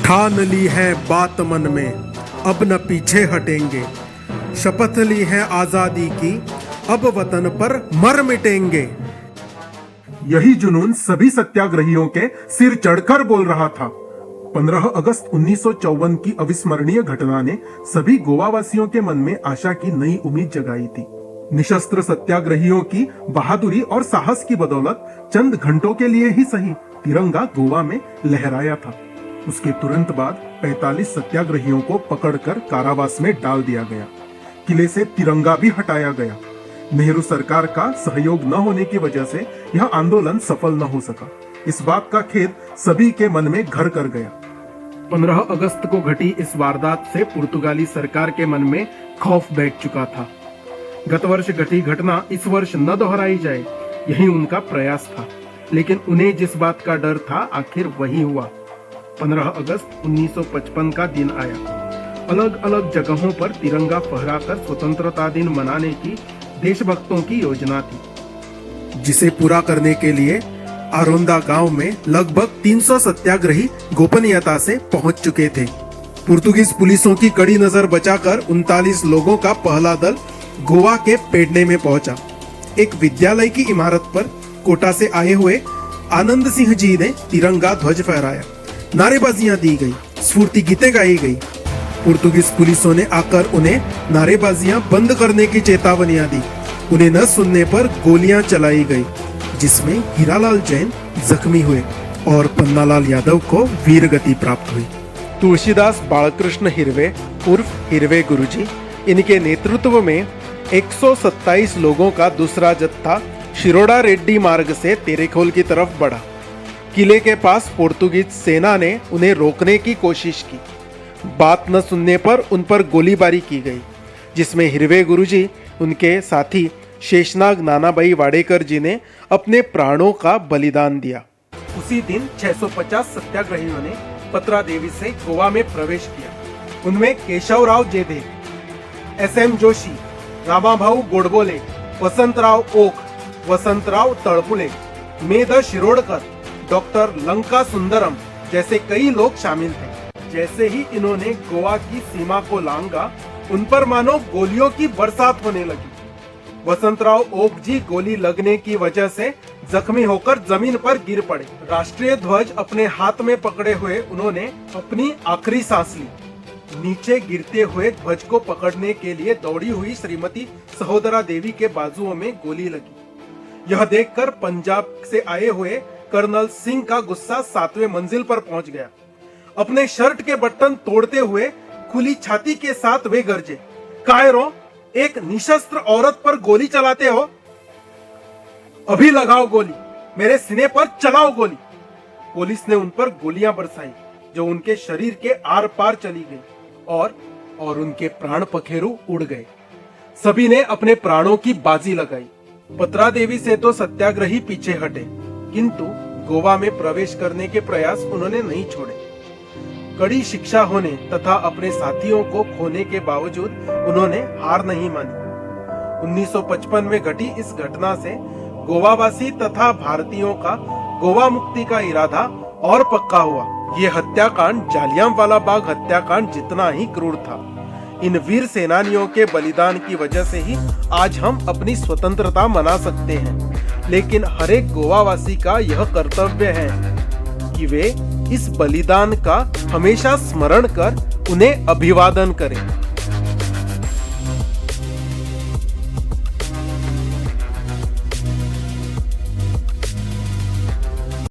ठान ली है बात मन में, अब न पीछे हटेंगे। शपथ ली है आजादी की, अब वतन पर मर मिटेंगे। यही जुनून सभी सत्याग्रहियों के सिर चढ़कर बोल रहा था। 15 अगस्त 1954 की अविस्मरणीय घटना ने सभी गोवावासियों के मन में आशा की नई उम्मीद जगाई थी। निशस्त्र सत्याग्रहियों की बहादुरी और साहस की बदौलत चंद घंटों के लिए ही सही तिरंगा गोवा में लहराया था। उसके तुरंत बाद 45 सत्याग्रहियों को पकड़कर कारावास में डाल दिया गया। किले से तिरंगा भी हटाया गया। नेहरू सरकार का सहयोग न होने की वजह से यह आंदोलन सफल न हो सका। इस बात का खेद सभी के मन में घर कर गया। 15 अगस्त को घटी इस वारदात से पुर्तगाली सरकार के मन में खौफ बैठ चुका था। गत वर्ष घटी घटना इस वर्ष न दोहराई जाए, यही उनका प्रयास था। लेकिन उन्हें जिस बात का डर था, आखिर वही हुआ। 15 अगस्त 1955 का दिन आया। अलग अलग जगहों पर तिरंगा फहराकर स्वतंत्रता दिन मनाने की देशभक्तों की योजना थी, जिसे पूरा करने के लिए आरोंदा गांव में लगभग 300 सत्याग्रही गोपनीयता से पहुंच चुके थे। पुर्तगाली पुलिसों की कड़ी नजर बचाकर 39 लोगों का पहला दल गोवा के पेडने में पहुंचा। एक विद्यालय की इमारत पर कोटा से आए हुए आनंद सिंह जी ने तिरंगा ध्वज फहराया। नारेबाजियां दी गई, स्फूर्ति गीतें गाई गई। पुर्तगाली पुलिसों ने आकर उन्हें नारेबाजियां बंद करने की चेतावनियां दी। उन्हें न सुनने पर गोलियां चलाई गई, जिसमें हीरालाल जैन जख्मी हुए और पन्नालाल यादव को वीर गति प्राप्त हुई। तुलसीदास बालकृष्ण हिरवे उर्फ हिरवे गुरुजी, इनके नेतृत्व में 127 लोगों का दूसरा जत्था शिरोडा रेड्डी मार्ग से तेरेखोल की तरफ बढ़ा। किले के पास पुर्तगाली सेना ने उन्हें रोकने की कोशिश की। बात न सुनने पर उन पर गोलीबारी की गई, जिसमें हिरवे गुरुजी, उनके साथी शेषनाग नानाबाई वाडेकर जी ने अपने प्राणों का बलिदान दिया। उसी दिन 650 सत्याग्रहियों ने पत्रा देवी से गोवा में प्रवेश किया। उनमें केशवराव जेधे, SM जोशी, रामाभाऊ गोडबोले, वसंतराव ओक, वसंतराव तळपुले, मेध शिरोडकर, डॉक्टर लंका सुंदरम जैसे कई लोग शामिल थे। जैसे ही इन्होंने गोवा की सीमा को लांघा, उन पर मानो गोलियों की बरसात होने लगी। वसंतराव ओक जी गोली लगने की वजह से जख्मी होकर जमीन पर गिर पड़े। राष्ट्रीय ध्वज अपने हाथ में पकड़े हुए उन्होंने अपनी आखिरी सांस ली। नीचे गिरते हुए ध्वज को पकड़ने के लिए दौड़ी हुई श्रीमती सहोदरा देवी के बाजुओं में गोली लगी। यह देखकर पंजाब से आए हुए कर्नल सिंह का गुस्सा 7वें मंजिल पर पहुंच गया। अपने शर्ट के बटन तोड़ते हुए खुली छाती के साथ वे गरजे, कायरों, एक निशस्त्र औरत पर गोली चलाते हो? अभी लगाओ गोली, मेरे सीने पर चलाओ गोली। पुलिस ने उन पर गोलियां बरसाई, जो उनके शरीर के आर पार चली गई और उनके प्राण पखेरु उड़ गए। सभी ने अपने प्राणों की बाजी लगाई। पत्रा देवी से तो सत्याग्रही पीछे हटे, किंतु गोवा में प्रवेश करने के प्रयास उन्होंने नहीं छोड़े। कड़ी शिक्षा होने तथा अपने साथियों को खोने के बावजूद उन्होंने हार नहीं मानी। 1955 में घटी इस घटना से गोवावासी तथा भारतीयों का गोवा मुक्ति का इरादा और पक्का हुआ। ये हत्याकांड जालियांवाला बाग हत्याकांड जितना ही क्रूर था। इन वीर सेनानियों के बलिदान की वजह से ही आज हम अपनी स्वतंत्रता मना सकते हैं। लेकिन हर एक गोवावासी का यह कर्तव्य है कि वे इस बलिदान का हमेशा स्मरण कर उन्हें अभिवादन करें।